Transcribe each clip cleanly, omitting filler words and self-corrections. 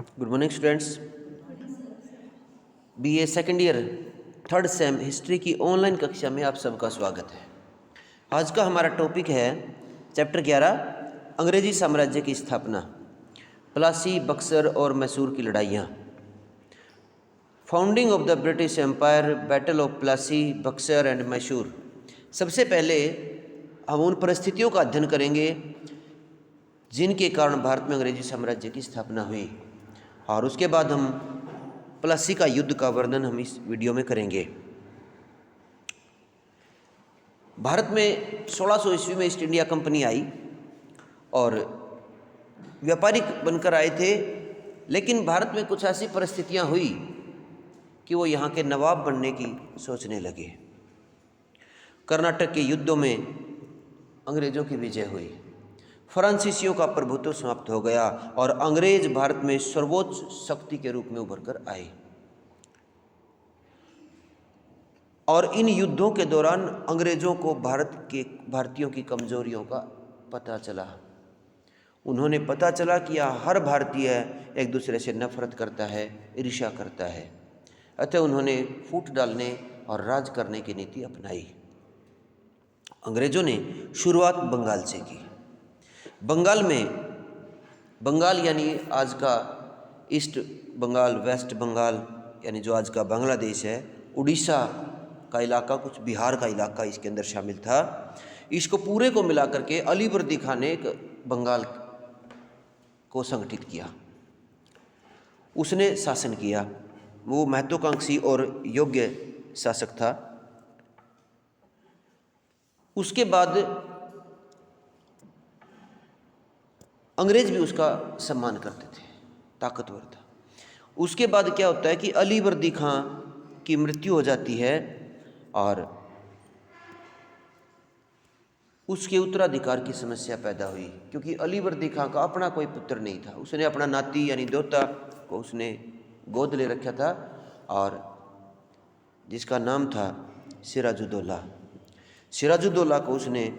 Good morning students. BA second year third same history की online कक्षा में आप सबका स्वागत है। आज का हमारा टॉपिक है चैप्टर 11 अंग्रेजी साम्राज्य की स्थापना, प्लासी, बक्सर और मैसूर की लड़ाइयाँ। Founding of the British empire, battle of Plassey, Buxar and Mysore. सबसे पहले हम उन परिस्थितियों का अध्ययन करेंगे जिनके कारण भारत में अंग्रेजी साम्राज्य की स्थापना हुई, और उसके बाद हम प्लासी का युद्ध का वर्णन हम इस वीडियो में करेंगे। भारत में 1600 ईस्वी में ईस्ट इंडिया कंपनी आई और व्यापारिक बनकर आए थे, लेकिन भारत में कुछ ऐसी परिस्थितियां हुई कि वो यहाँ के नवाब बनने की सोचने लगे। कर्नाटक के युद्धों में अंग्रेज़ों की विजय हुई, फ्रांसीसियों का प्रभुत्व समाप्त हो गया और अंग्रेज भारत में सर्वोच्च शक्ति के रूप में उभर कर आए। और इन युद्धों के दौरान अंग्रेज़ों को भारतीयों की कमजोरियों का पता चला। उन्होंने पता चला कि हर भारतीय एक दूसरे से नफरत करता है, ईर्ष्या करता है। अतः उन्होंने फूट डालने और राज करने की नीति अपनाई। अंग्रेज़ों ने शुरुआत बंगाल से की। बंगाल यानी आज का ईस्ट बंगाल, वेस्ट बंगाल यानी जो आज का बांग्लादेश है, उड़ीसा का इलाका, कुछ बिहार का इलाका इसके अंदर शामिल था। इसको पूरे को मिला करके अलीवर्दी खान ने एक बंगाल को संगठित किया। उसने शासन किया। वो महत्वाकांक्षी और योग्य शासक था। उसके बाद अंग्रेज भी उसका सम्मान करते थे, ताकतवर था। उसके बाद क्या होता है कि अलीवर्दी खां की मृत्यु हो जाती है और उसके उत्तराधिकार की समस्या पैदा हुई, क्योंकि अलीवर्दी खां का अपना कोई पुत्र नहीं था। उसने अपना नाती यानी दोता को उसने गोद ले रखा था, और जिसका नाम था सिराजुद्दौला। सिराजुद्दौला को उसने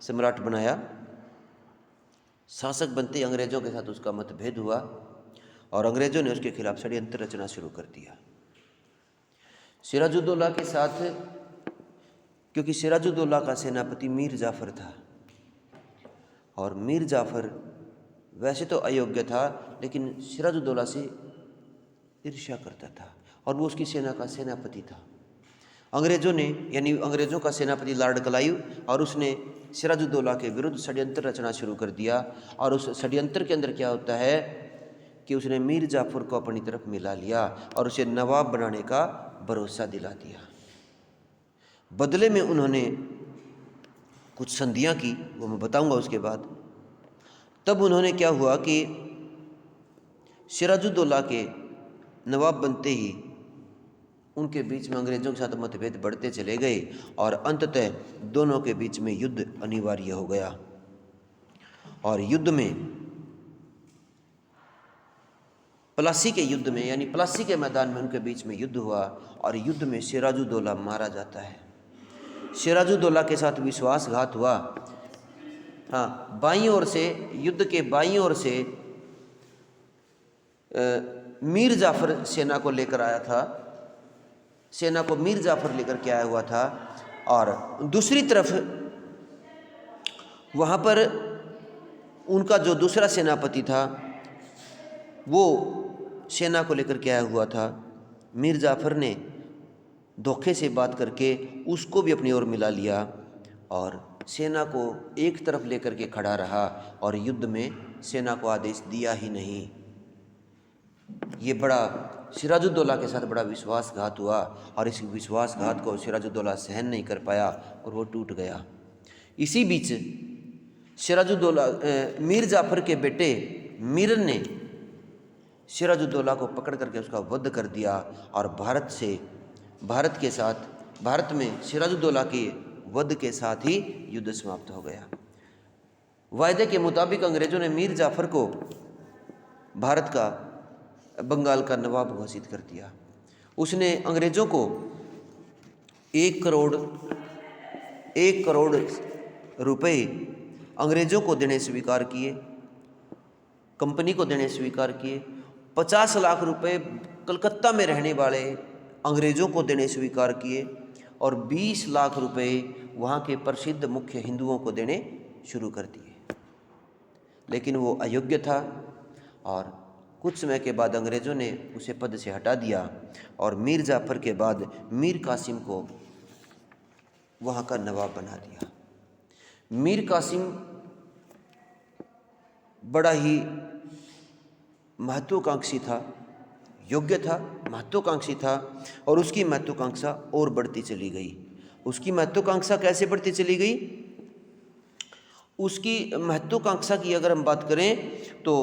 सम्राट बनाया। शासक बनते अंग्रेज़ों के साथ उसका मतभेद हुआ और अंग्रेज़ों ने उसके खिलाफ षड्यंत्र रचना शुरू कर दिया। सिराजुद्दौला के साथ, क्योंकि सिराजुद्दौला का सेनापति मीर जाफ़र था, और मीर जाफ़र वैसे तो अयोग्य था, लेकिन सिराजुद्दौला से ईर्ष्या करता था और वो उसकी सेना का सेनापति था। अंग्रेज़ों ने यानी अंग्रेज़ों का सेनापति लॉर्ड क्लाइव, और उसने सिराजुद्दौला के विरुद्ध षड्यंत्र रचना शुरू कर दिया। और उस षड्यंत्र के अंदर क्या होता है कि उसने मीर जाफ़र को अपनी तरफ मिला लिया और उसे नवाब बनाने का भरोसा दिला दिया। बदले में उन्होंने कुछ संधियां की, वो मैं बताऊंगा उसके बाद। तब उन्होंने क्या हुआ कि सिराजुद्दौला के नवाब बनते ही उनके बीच में अंग्रेज़ों के साथ मतभेद बढ़ते चले गए और अंततः दोनों के बीच में युद्ध अनिवार्य हो गया। और युद्ध में, प्लासी के युद्ध में यानी प्लासी के मैदान में उनके बीच में युद्ध हुआ, और युद्ध में सिराजुद्दौला मारा जाता है। सिराजुद्दौला के साथ विश्वासघात हुआ। हाँ, बाईं ओर से, युद्ध के बाईं ओर से मीर जाफ़र सेना को लेकर आया था, सेना को मीर जाफ़र लेकर के आया हुआ था, और दूसरी तरफ वहाँ पर उनका जो दूसरा सेनापति था वो सेना को लेकर के आया हुआ था। मीर जाफ़र ने धोखे से बात करके उसको भी अपनी ओर मिला लिया और सेना को एक तरफ लेकर के खड़ा रहा, और युद्ध में सेना को आदेश दिया ही नहीं। ये बड़ा सिराजुद्दौला के साथ बड़ा विश्वासघात हुआ, और इस विश्वासघात को सिराजुद्दौला सहन नहीं कर पाया और वो टूट गया। इसी बीच सिराजुद्दौला, मीर जाफ़र के बेटे मीर ने सिराजुद्दौला को पकड़ करके उसका वध कर दिया, और भारत में सिराजुद्दौला के वध के साथ ही युद्ध समाप्त हो गया। वायदे के मुताबिक अंग्रेज़ों ने मीर जाफ़र को भारत का, बंगाल का नवाब घोषित कर दिया। उसने अंग्रेज़ों को 1 करोड़ रुपए अंग्रेज़ों को देने स्वीकार किए, कंपनी को देने स्वीकार किए, 50 लाख रुपए कलकत्ता में रहने वाले अंग्रेज़ों को देने स्वीकार किए और 20 लाख रुपए वहाँ के प्रसिद्ध मुख्य हिंदुओं को देने शुरू कर दिए। लेकिन वो अयोग्य था और कुछ समय के बाद अंग्रेज़ों ने उसे पद से हटा दिया और मीर जाफ़र के बाद मीर कासिम को वहाँ का नवाब बना दिया। मीर कासिम बड़ा ही महत्वाकांक्षी था, योग्य था, महत्वाकांक्षी था और उसकी महत्वाकांक्षा और बढ़ती चली गई। उसकी महत्वाकांक्षा कैसे बढ़ती चली गई? उसकी महत्वाकांक्षा की अगर हम बात करें तो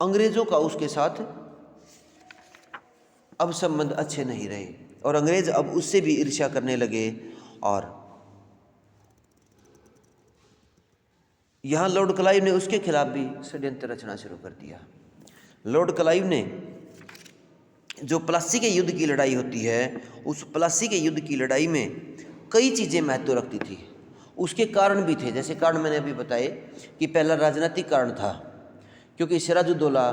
अंग्रेज़ों का उसके साथ अब संबंध अच्छे नहीं रहे और अंग्रेज़ अब उससे भी ईर्ष्या करने लगे और यहाँ लॉर्ड क्लाइव ने उसके खिलाफ भी षड्यंत्र रचना शुरू कर दिया। लॉर्ड क्लाइव ने जो प्लासी के युद्ध की लड़ाई होती है, उस प्लासी के युद्ध की लड़ाई में कई चीज़ें महत्व रखती थी। उसके कारण भी थे, जैसे कारण मैंने अभी बताए कि पहला राजनीतिक कारण था, क्योंकि सिराजुद्दौला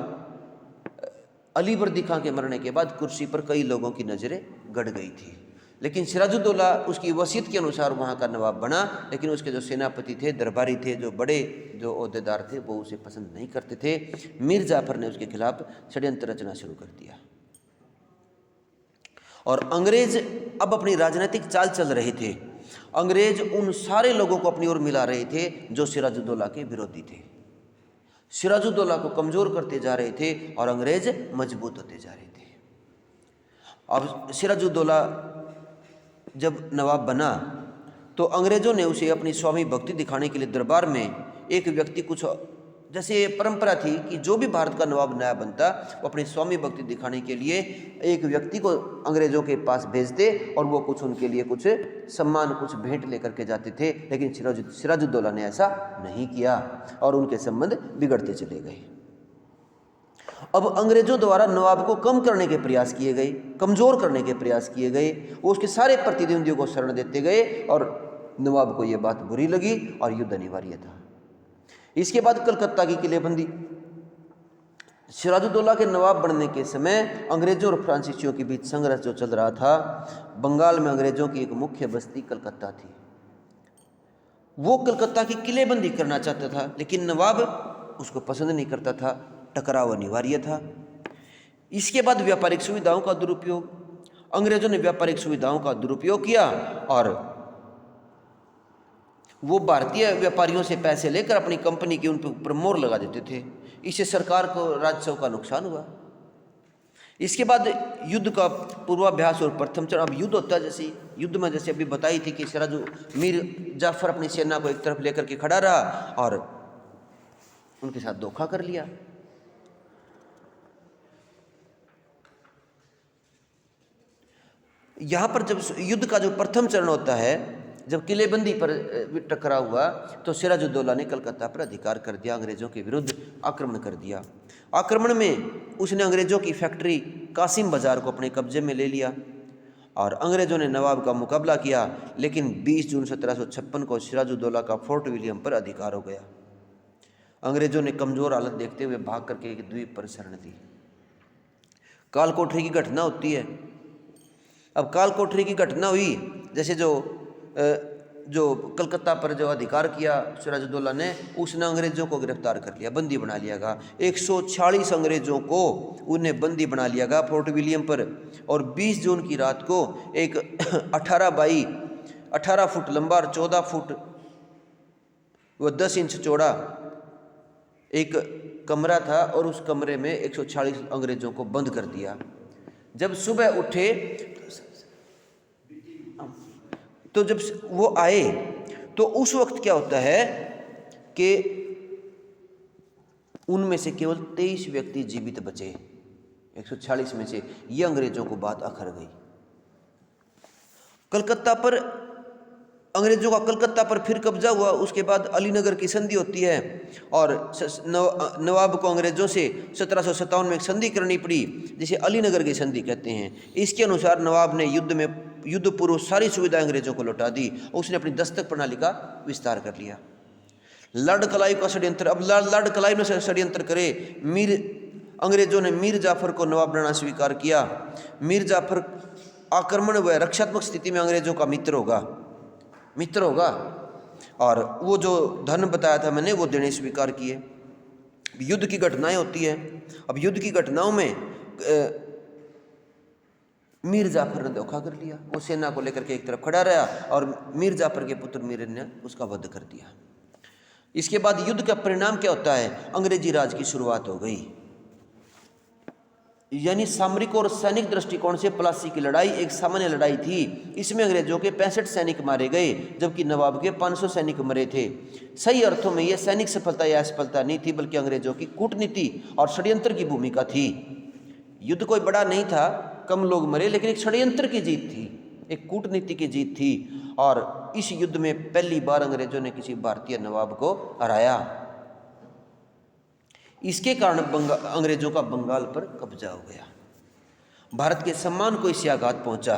अली वर्दी खां के मरने के बाद कुर्सी पर कई लोगों की नज़रें गड़ गई थी। लेकिन सिराजुद्दौला उसकी वसीयत के अनुसार वहाँ का नवाब बना, लेकिन उसके जो सेनापति थे, दरबारी थे, जो बड़े जो ओहदेदार थे, वो उसे पसंद नहीं करते थे। मीर जाफ़र ने उसके खिलाफ षड्यंत्र रचना शुरू कर दिया और अंग्रेज अब अपनी राजनीतिक चाल चल रहे थे। अंग्रेज उन सारे लोगों को अपनी ओर मिला रहे थे जो सिराजुद्दौला के विरोधी थे। सिराजुद्दौला को कमज़ोर करते जा रहे थे और अंग्रेज मजबूत होते जा रहे थे। अब सिराजुद्दौला जब नवाब बना तो अंग्रेज़ों ने उसे अपनी स्वामी भक्ति दिखाने के लिए दरबार में एक व्यक्ति, कुछ जैसे परंपरा थी कि जो भी भारत का नवाब नया बनता वो अपनी स्वामी भक्ति दिखाने के लिए एक व्यक्ति को अंग्रेज़ों के पास भेजते और वो कुछ उनके लिए कुछ सम्मान, कुछ भेंट लेकर के जाते थे। लेकिन सिराजुद्दौला ने ऐसा नहीं किया और उनके संबंध बिगड़ते चले गए। अब अंग्रेज़ों द्वारा नवाब को कम करने के प्रयास किए गए, कमज़ोर करने के प्रयास किए गए। वो उसके सारे प्रतिद्वंदियों को शरण देते गए और नवाब को ये बात बुरी लगी और युद्ध अनिवार्य था। इसके बाद कलकत्ता की किलेबंदी। सिराजुद्दौला के नवाब बनने के समय अंग्रेज़ों और फ्रांसीसियों के बीच संघर्ष जो चल रहा था, बंगाल में अंग्रेज़ों की एक मुख्य बस्ती कलकत्ता थी। वो कलकत्ता की किलेबंदी करना चाहता था, लेकिन नवाब उसको पसंद नहीं करता था। टकराव अनिवार्य था। इसके बाद व्यापारिक सुविधाओं का दुरुपयोग, अंग्रेज़ों ने व्यापारिक सुविधाओं का दुरुपयोग किया और वो भारतीय व्यापारियों से पैसे लेकर अपनी कंपनी की उन पर मोहर लगा देते थे। इससे सरकार को, राजस्व का नुकसान हुआ। इसके बाद युद्ध का पूर्वाभ्यास और प्रथम चरण। अब युद्ध होता है, जैसे युद्ध में जैसे अभी बताई थी कि मीर जाफ़र अपनी सेना को एक तरफ लेकर के खड़ा रहा और उनके साथ धोखा कर लिया। यहाँ पर जब युद्ध का जो प्रथम चरण होता है, जब किलेबंदी पर टकराव हुआ तो सिराजुद्दौला ने कलकत्ता पर अधिकार कर दिया, अंग्रेज़ों के विरुद्ध आक्रमण कर दिया। आक्रमण में उसने अंग्रेज़ों की फैक्ट्री कासिम बाज़ार को अपने कब्जे में ले लिया और अंग्रेज़ों ने नवाब का मुकाबला किया। लेकिन 20 जून 1756 को सिराजुद्दौला का फोर्ट विलियम पर अधिकार हो गया। अंग्रेज़ों ने कमज़ोर हालत देखते हुए भाग करके एक द्वीप पर शरण दी। कालकोठरी की घटना होती है। अब कालकोठरी की घटना हुई, जैसे जो कलकत्ता पर जो अधिकार किया सिराजुद्दौला ने, उसने अंग्रेज़ों को गिरफ्तार कर लिया, बंदी बना लिया गया। 140 अंग्रेज़ों को उन्हें बंदी बना लिया गया फोर्ट विलियम पर। और 20 जून की रात को एक 18 बाई 18 फुट लंबा और 14 फुट व 10 इंच चौड़ा एक कमरा था और उस कमरे में 140 अंग्रेज़ों को बंद कर दिया। जब सुबह उठे तो जब वो आए तो उस वक्त क्या होता है कि उनमें से केवल 23 व्यक्ति जीवित बचे 140 में से। ये अंग्रेज़ों को बात अखर गई। कलकत्ता पर अंग्रेज़ों का कलकत्ता पर फिर कब्जा हुआ। उसके बाद अलीनगर की संधि होती है और नवाब को अंग्रेज़ों से 1757 में एक संधि करनी पड़ी, जिसे अलीनगर की संधि कहते हैं। इसके अनुसार नवाब ने युद्ध पूर्व सारी सुविधाएं अंग्रेज़ों को लौटा दी। उसने अपनी दस्तक प्रणाली का विस्तार कर लिया। लॉर्ड क्लाइव का षड्यंत्र। अब लॉर्ड क्लाइव ने षड्यंत्र करे, अंग्रेजों ने मीर जाफर को नवाब बनाना स्वीकार किया। मीर जाफर आक्रमण व रक्षात्मक स्थिति में अंग्रेजों का मित्र होगा और वो जो धन बताया था मैंने वो देने स्वीकार किए। युद्ध की घटनाएं होती है। अब युद्ध की घटनाओं में मीर जाफर ने धोखा कर लिया। वो सेना को लेकर के एक तरफ खड़ा रहा और मीर जाफर के पुत्र मीर ने उसका वध कर दिया। इसके बाद युद्ध का परिणाम क्या होता है? अंग्रेजी राज की शुरुआत हो गई। यानी सामरिक और सैनिक दृष्टिकोण से प्लासी की लड़ाई एक सामान्य लड़ाई थी। इसमें अंग्रेजों के 65 सैनिक मारे गए जबकि नवाब के 500 सैनिक मरे थे। सही अर्थों में यह सैनिक सफलता या असफलता नहीं थी, बल्कि अंग्रेजों की कूटनीति और षड्यंत्र की भूमिका थी। युद्ध कोई बड़ा नहीं था, कम लोग मरे, लेकिन एक षड्यंत्र की जीत थी, एक कूटनीति की जीत थी। और इस युद्ध में पहली बार अंग्रेजों ने किसी भारतीय नवाब को हराया। इसके कारण अंग्रेजों का बंगाल पर कब्जा हो गया। भारत के सम्मान को इससे आघात पहुंचा।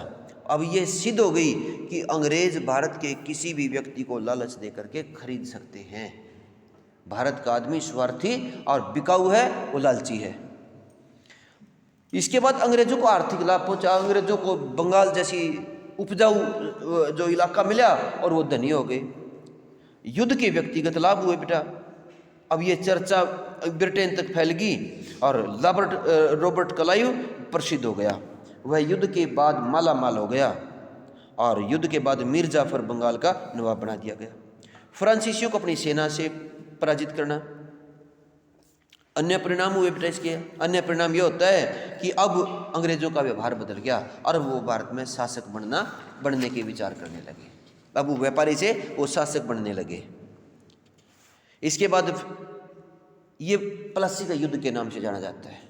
अब यह सिद्ध हो गई कि अंग्रेज भारत के किसी भी व्यक्ति को लालच देकर के खरीद सकते हैं। भारत का आदमी स्वार्थी और बिकाऊ है, वो लालची है। इसके बाद अंग्रेजों को आर्थिक लाभ पहुंचा। अंग्रेजों को बंगाल जैसी उपजाऊ जो इलाका मिला और वो धनी हो गए। युद्ध के व्यक्तिगत लाभ हुए बेटा। अब ये चर्चा ब्रिटेन तक फैल गई और रॉबर्ट क्लाइव प्रसिद्ध हो गया। वह युद्ध के बाद माला माल हो गया और युद्ध के बाद मीर जाफर बंगाल का नवाब बना दिया गया। फ्रांसीसियों को अपनी सेना से पराजित करना। अन्य परिणाम हुए बेटा इसके। अन्य परिणाम यह होता है कि अब अंग्रेजों का व्यवहार बदल गया और वो भारत में शासक बनने के विचार करने लगे। अब वो व्यापारी से वो शासक बनने लगे। इसके बाद ये प्लासी का युद्ध के नाम से जाना जाता है।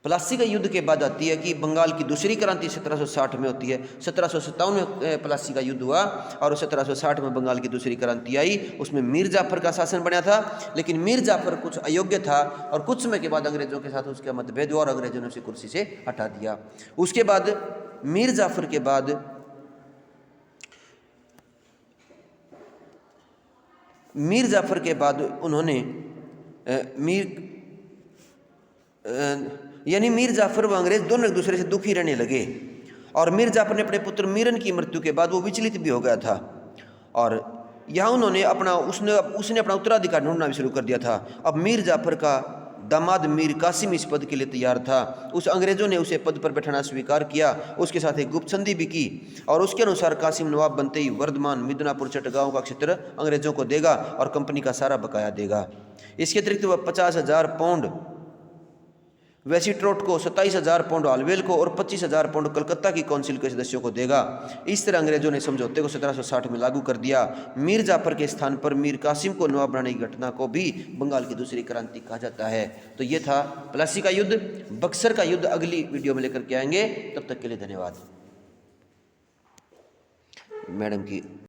प्लासी का युद्ध के बाद आती है कि बंगाल की दूसरी क्रांति 1760 में होती है। 1757 में प्लासी का युद्ध हुआ और 1760 में बंगाल की दूसरी क्रांति आई। उसमें मीर जाफर का शासन बना था, लेकिन मीर जाफर कुछ अयोग्य था और कुछ समय के बाद अंग्रेजों के साथ उसका मतभेद हुआ और अंग्रेजों ने उसे कुर्सी से हटा दिया। उसके बाद मीर जाफर के बाद उन्होंने मीर जाफर व अंग्रेज दोनों एक दूसरे से दुखी रहने लगे और मीर जाफर ने अपने पुत्र मीरन की मृत्यु के बाद वो विचलित भी हो गया था और यहाँ उसने अपना उत्तराधिकार ढूंढना भी शुरू कर दिया था। अब मीर जाफर का दामाद मीर कासिम इस पद के लिए तैयार था। उस अंग्रेजों ने उसे पद पर बैठाना स्वीकार किया। उसके साथ एक गुप्त संधि भी की और उसके अनुसार कासिम नवाब बनते ही वर्धमान, मिदनापुर, चटगांव का क्षेत्र अंग्रेजों को देगा और कंपनी का सारा बकाया देगा। इसके अतिरिक्त वह 50,000 पाउंड वेस्टर्ट को, 27,000 पाउंड आलवेल को और 25,000 पाउंड कलकत्ता की काउंसिल के सदस्यों को देगा। इस तरह अंग्रेजों ने समझौते को 1760 में लागू कर दिया। मीर जाफर के स्थान पर मीर कासिम को नवाब बनाने की घटना को भी बंगाल की दूसरी क्रांति कहा जाता है। तो ये था प्लासी का युद्ध। बक्सर का युद्ध अगली वीडियो में लेकर के आएंगे। तब तक के लिए धन्यवाद। मैडम की